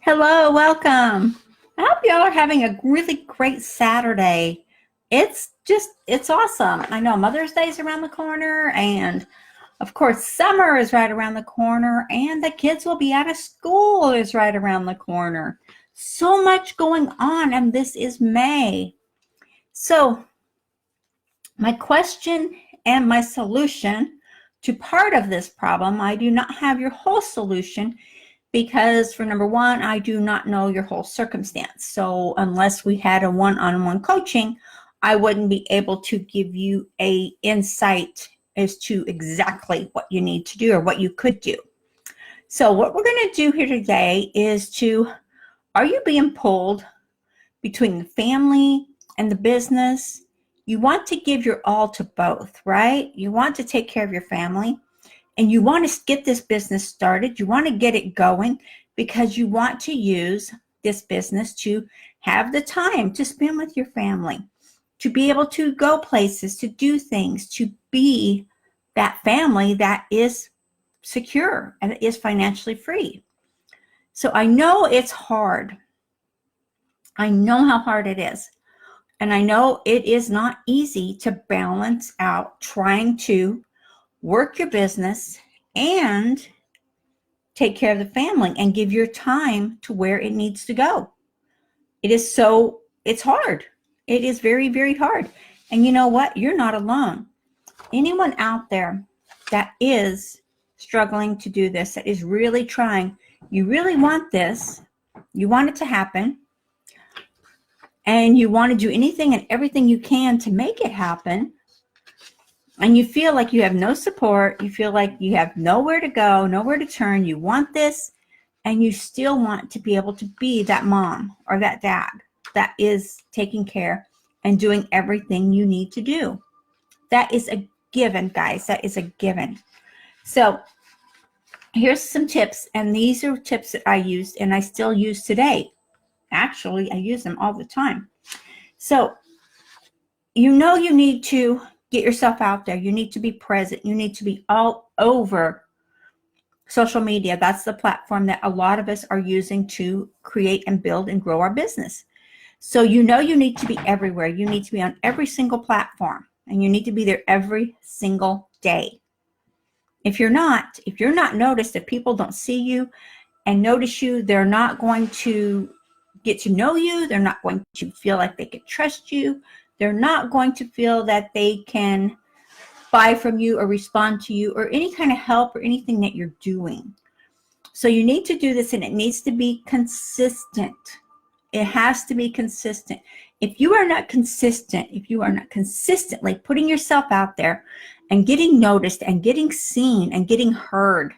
Hello, welcome. I hope y'all are having a really great Saturday. It's awesome. I know Mother's Day is around the corner, and of course, summer is right around the corner, and the kids will be out of school is right around the corner. So much going on, and this is May. So, my question and my solution to part of this problem, I do not have your whole solution because for number one, I do not know your whole circumstance. So unless we had a one-on-one coaching, I wouldn't be able to give you a insight as to exactly what you need to do or what you could do. So what we're going to do here today is are you being pulled between the family and the business? You want to give your all to both, right? You want to take care of your family and you want to get this business started. You want to get it going because you want to use this business to have the time to spend with your family, to be able to go places, to do things, to be that family that is secure and is financially free. So I know it's hard. I know how hard it is. And I know it is not easy to balance out trying to work your business and take care of the family and give your time to where it needs to go. It's hard. It is very, very hard. And you know what? You're not alone. Anyone out there that is struggling to do this, that is really trying, you really want this, you want it to happen, and you want to do anything and everything you can to make it happen, and you feel like you have no support, you feel like you have nowhere to go, nowhere to turn, you want this, and you still want to be able to be that mom or that dad that is taking care and doing everything you need to do. That is a given, guys. That is a given. So here's some tips, and these are tips that I used and I still use today. Actually, I use them all the time. So you need to get yourself out there. You need to be present. You need to be all over social media. That's the platform that a lot of us are using to create and build and grow our business. So you need to be everywhere. You need to be on every single platform, and you need to be there every single day. If you're not noticed, if people don't see you and notice you, they're not going to get to know you. They're not going to feel like they can trust you. They're not going to feel that they can buy from you or respond to you or any kind of help or anything that you're doing. So you need to do this, and it needs to be consistent. It has to be consistent. If you are not consistent, if you are not consistently putting yourself out there and getting noticed and getting seen and getting heard,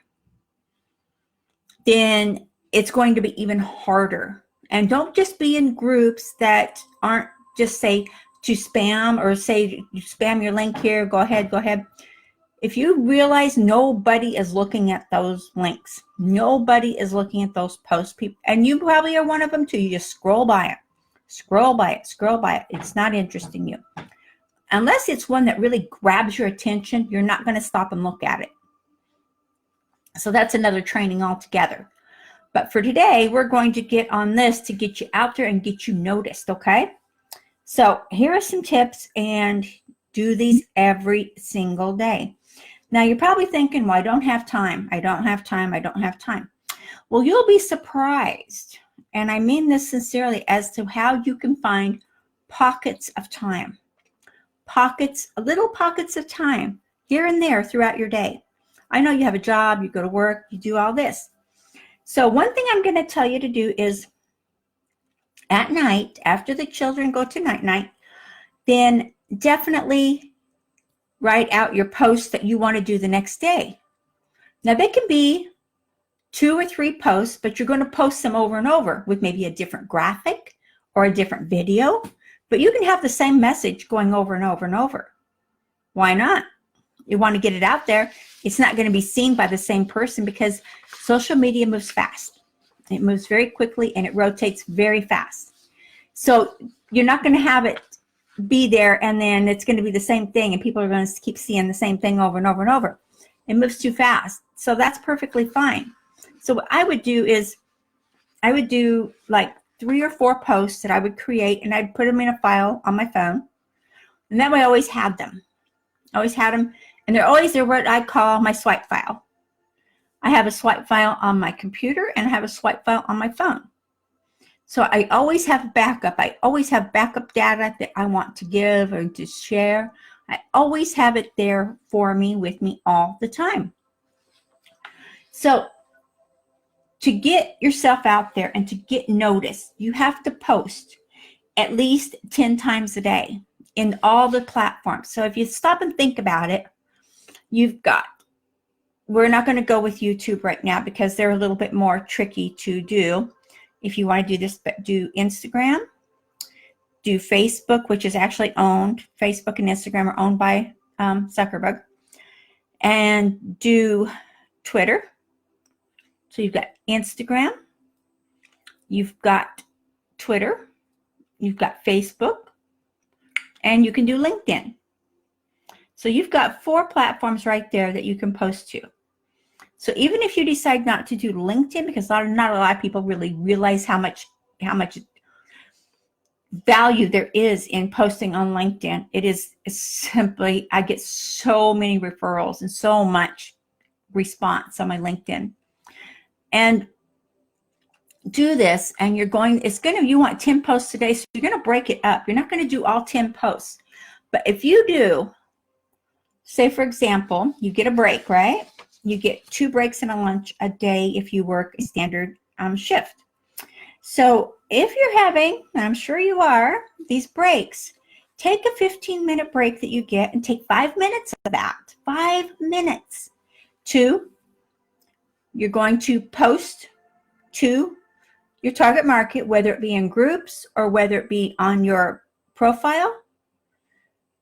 then it's going to be even harder. And don't just be in groups that aren't just say to spam or say you spam your link here, go ahead. If you realize nobody is looking at those links, nobody is looking at those posts, people, and you probably are one of them too, you just scroll by it. It's not interesting you. Unless it's one that really grabs your attention, you're not going to stop and look at it. So that's another training altogether. But for today, we're going to get on this to get you out there and get you noticed, okay? So here are some tips, and do these every single day. Now you're probably thinking, well, I don't have time. Well, you'll be surprised, and I mean this sincerely, as to how you can find pockets of time. Little pockets of time here and there throughout your day. I know you have a job, you go to work, you do all this. So one thing I'm going to tell you to do is at night, after the children go to night-night, then definitely write out your posts that you want to do the next day. Now they can be 2 or 3 posts, but you're going to post them over and over with maybe a different graphic or a different video, but you can have the same message going over and over and over. Why not? You want to get it out there. It's not going to be seen by the same person because social media moves fast. It moves very quickly and it rotates very fast. So you're not going to have it be there and then it's going to be the same thing and people are going to keep seeing the same thing over and over and over. It moves too fast. So that's perfectly fine. So what I would do is I would do like 3 or 4 posts that I would create, and I'd put them in a file on my phone. And that way I always had them. I always had them. And they're what I call my swipe file. I have a swipe file on my computer, and I have a swipe file on my phone. So I always have backup. I always have backup data that I want to give or to share. I always have it there for me, with me all the time. So to get yourself out there and to get noticed, you have to post at least 10 times a day in all the platforms. So if you stop and think about it, we're not going to go with YouTube right now because they're a little bit more tricky to do. If you want to do this, but do Instagram, do Facebook, which is actually owned. Facebook and Instagram are owned by Zuckerberg. And do Twitter. So you've got Instagram, you've got Twitter, you've got Facebook, and you can do LinkedIn. So you've got 4 platforms right there that you can post to. So even if you decide not to do LinkedIn, because not a lot of people really realize how much value there is in posting on LinkedIn. It's simply, I get so many referrals and so much response on my LinkedIn. And do this, and you want 10 posts today, so you're going to break it up. You're not going to do all 10 posts. But if you do, say for example, you get a break, right? You get 2 breaks and a lunch a day if you work a standard shift. So if you're having, and I'm sure you are, these breaks, take a 15-minute break that you get and take 5 minutes of that. 5 minutes. 2, you're going to post to your target market, whether it be in groups or whether it be on your profile,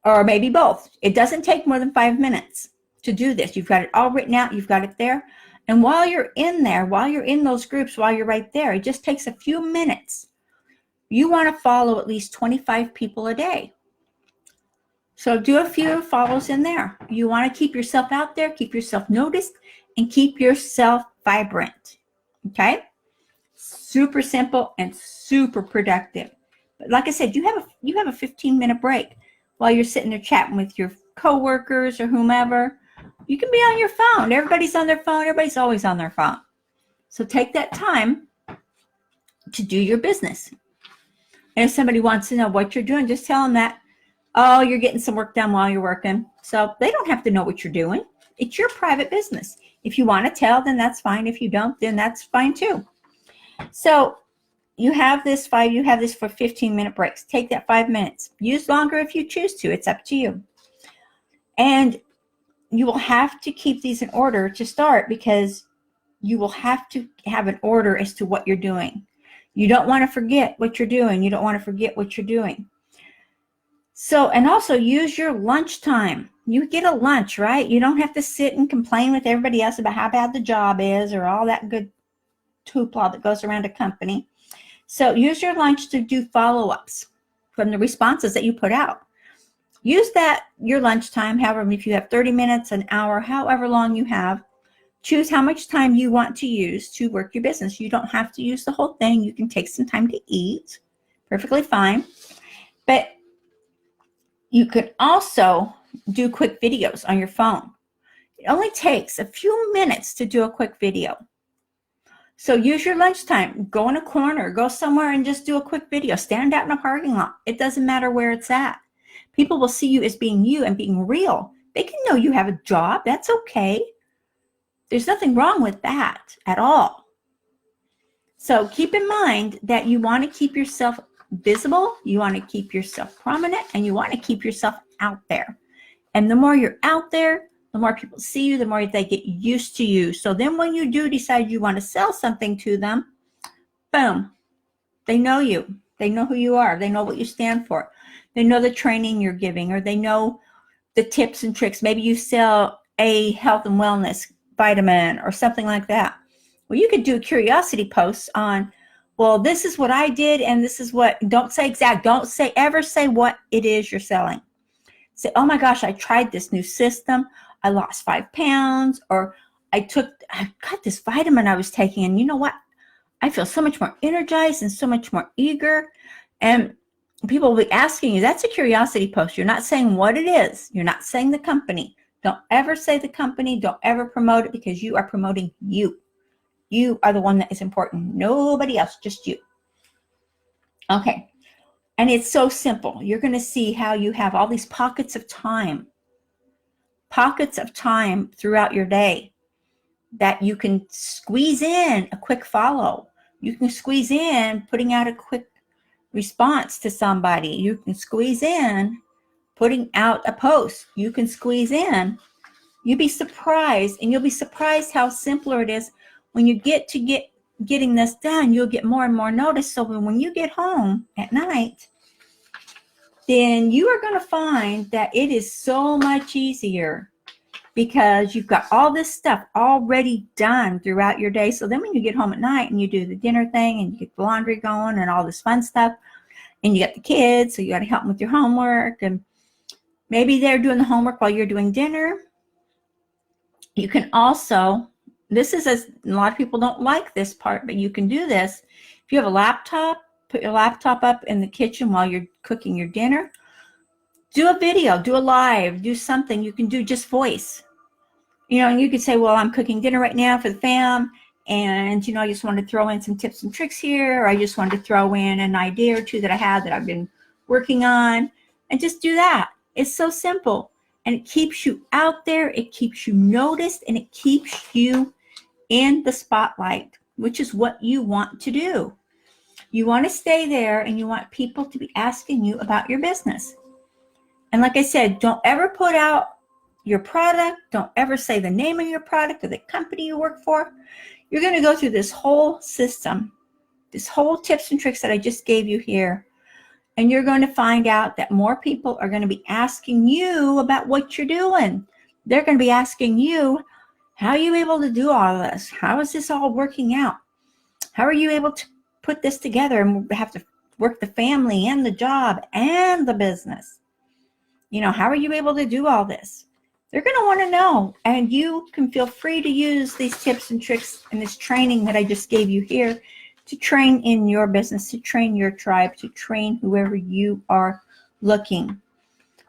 or maybe both. It doesn't take more than 5 minutes to do this. You've got it all written out. You've got it there. And while you're in there, while you're in those groups, while you're right there, it just takes a few minutes. You want to follow at least 25 people a day. So do a few follows in there. You want to keep yourself out there, keep yourself noticed, and keep yourself vibrant. Okay? Super simple and super productive. But like I said, you have a 15-minute break while you're sitting there chatting with your coworkers or whomever. You can be on your phone. Everybody's on their phone. Everybody's always on their phone. So take that time to do your business. And if somebody wants to know what you're doing, just tell them that, oh, you're getting some work done while you're working. So they don't have to know what you're doing. It's your private business. If you want to tell, then that's fine. If you don't, then that's fine too. So you have this for 15-minute breaks. Take that 5 minutes. Use longer if you choose to. It's up to you. And you will have to keep these in order to start, because you will have to have an order as to what you're doing. You don't want to forget what you're doing. You don't want to forget what you're doing. So, and also use your lunchtime. You get a lunch, right? You don't have to sit and complain with everybody else about how bad the job is or all that good hoopla that goes around a company. So use your lunch to do follow-ups from the responses that you put out. Use your lunchtime, however, if you have 30 minutes, an hour, however long you have. Choose how much time you want to use to work your business. You don't have to use the whole thing. You can take some time to eat. Perfectly fine. But you could also do quick videos on your phone. It only takes a few minutes to do a quick video. So use your lunchtime. Go in a corner. Go somewhere and just do a quick video. Stand out in a parking lot. It doesn't matter where it's at. People will see you as being you and being real. They can know you have a job. That's okay. There's nothing wrong with that at all. So keep in mind that you want to keep yourself visible, you want to keep yourself prominent, and you want to keep yourself out there. And the more you're out there, the more people see you, the more they get used to you. So then when you do decide you want to sell something to them, boom, they know you. They know who you are. They know what you stand for. They know the training you're giving, or they know the tips and tricks. Maybe you sell a health and wellness vitamin or something like that. Well, you could do a curiosity post on, well, this is what I did, and this is what, don't say exact, ever say what it is you're selling. Say, oh my gosh, I tried this new system. I lost 5 pounds, or I got this vitamin I was taking, and you know what? I feel so much more energized and so much more eager. And people will be asking you, that's a curiosity post. You're not saying what it is. You're not saying the company. Don't ever say the company. Don't ever promote it, because you are promoting you. You are the one that is important. Nobody else, just you. Okay. And it's so simple. You're going to see how you have all these pockets of time throughout your day that you can squeeze in a quick follow. You can squeeze in putting out a quick response to somebody. You can squeeze in putting out a post. You can squeeze in. You'll be surprised, and you'll be surprised how simpler it is. When you getting this done, you'll get more and more notice. So when you get home at night, then you are going to find that it is so much easier, because you've got all this stuff already done throughout your day. So then when you get home at night and you do the dinner thing and you get the laundry going and all this fun stuff, and you got the kids, so you got to help them with your homework, and maybe they're doing the homework while you're doing dinner. You can also, a lot of people don't like this part, but you can do this. If you have a laptop, put your laptop up in the kitchen while you're cooking your dinner. Do a video, do a live, do something. You can do just voice. And you could say, well, I'm cooking dinner right now for the fam, and, I just wanted to throw in some tips and tricks here, or I just wanted to throw in an idea or two that I had that I've been working on, and just do that. It's so simple, and it keeps you out there, it keeps you noticed, and it keeps you in the spotlight, which is what you want to do. You want to stay there, and you want people to be asking you about your business. And like I said, don't ever put out your product. Don't ever say the name of your product or the company you work for. You're going to go through this whole system, this whole tips and tricks that I just gave you here. And you're going to find out that more people are going to be asking you about what you're doing. They're going to be asking you, how are you able to do all of this? How is this all working out? How are you able to put this together and have to work the family and the job and the business? How are you able to do all this? They're going to want to know. And you can feel free to use these tips and tricks and this training that I just gave you here to train in your business, to train your tribe, to train whoever you are looking.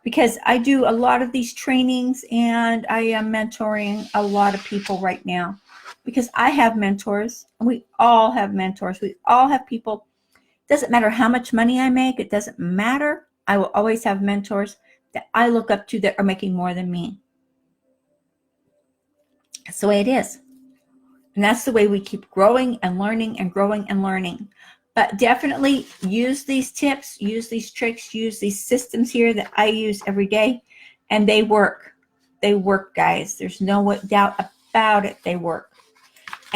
Because I do a lot of these trainings, and I am mentoring a lot of people right now, because I have mentors, and we all have mentors. We all have people. It doesn't matter how much money I make. It doesn't matter. I will always have mentors that I look up to that are making more than me. That's the way it is. And that's the way we keep growing and learning and growing and learning. But definitely use these tips, use these tricks, use these systems here that I use every day. And they work. They work, guys. There's no doubt about it. They work.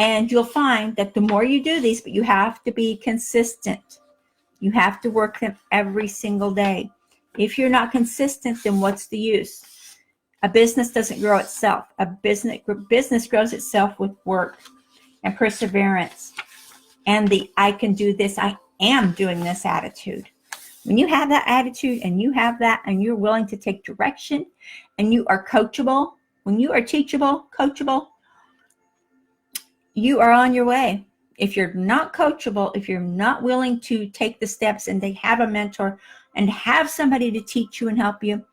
And you'll find that the more you do these, but you have to be consistent. You have to work them every single day. If you're not consistent, then what's the use? A business doesn't grow itself. A business grows itself with work and perseverance and the I can do this, I am doing this attitude. When you have that attitude and you have that and you're willing to take direction and you are coachable, when you are teachable, coachable, you are on your way. If you're not coachable, if you're not willing to take the steps and to have a mentor and have somebody to teach you and help you,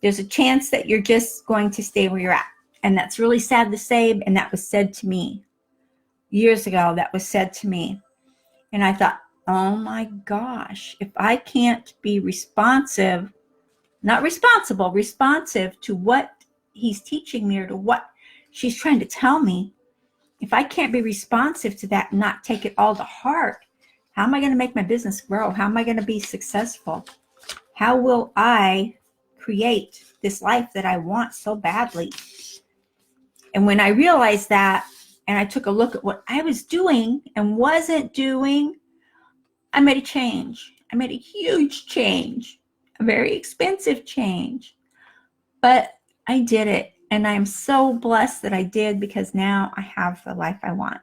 there's a chance that you're just going to stay where you're at. And that's really sad to say, and that was said to me years ago. That was said to me. And I thought, oh my gosh, if I can't be responsive, not responsible, responsive to what he's teaching me or to what she's trying to tell me, if I can't be responsive to that and not take it all to heart, how am I going to make my business grow? How am I going to be successful? How will I create this life that I want so badly? And when I realized that, and I took a look at what I was doing and wasn't doing, I made a change. I made a huge change, a very expensive change, but I did it. And I'm so blessed that I did, because now I have the life I want.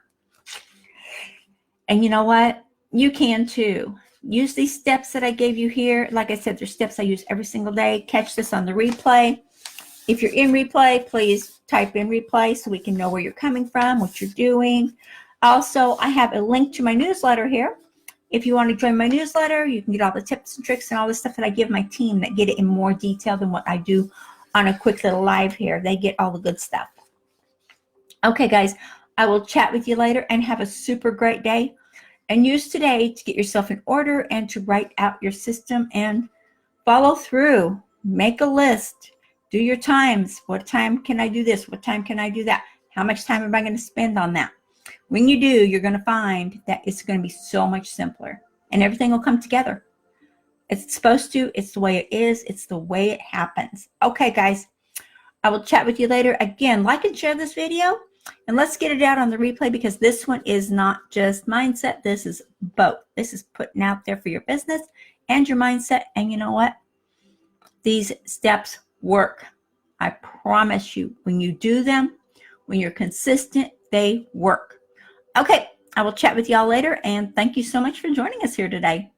And you know what? You can too. Use these steps that I gave you here. Like I said, there's steps I use every single day. Catch this on the replay. If you're in replay, please type in replay so we can know where you're coming from, what you're doing. Also, I have a link to my newsletter here. If you want to join my newsletter, you can get all the tips and tricks and all the stuff that I give my team that get it in more detail than what I do on a quick little live here. They get all the good stuff. Okay, guys, I will chat with you later and have a super great day. And use today to get yourself in order and to write out your system and follow through. Make a list. Do your times. What time can I do this? What time can I do that? How much time am I going to spend on that? When you do, you're going to find that it's going to be so much simpler and everything will come together. It's supposed to. It's the way it is. It's the way it happens. Okay, guys, I will chat with you later. Again, like and share this video, and let's get it out on the replay, because this one is not just mindset. This is both. This is putting out there for your business and your mindset. And you know what? These steps work. I promise you, when you do them, when you're consistent, they work. Okay, I will chat with y'all later, and thank you so much for joining us here today.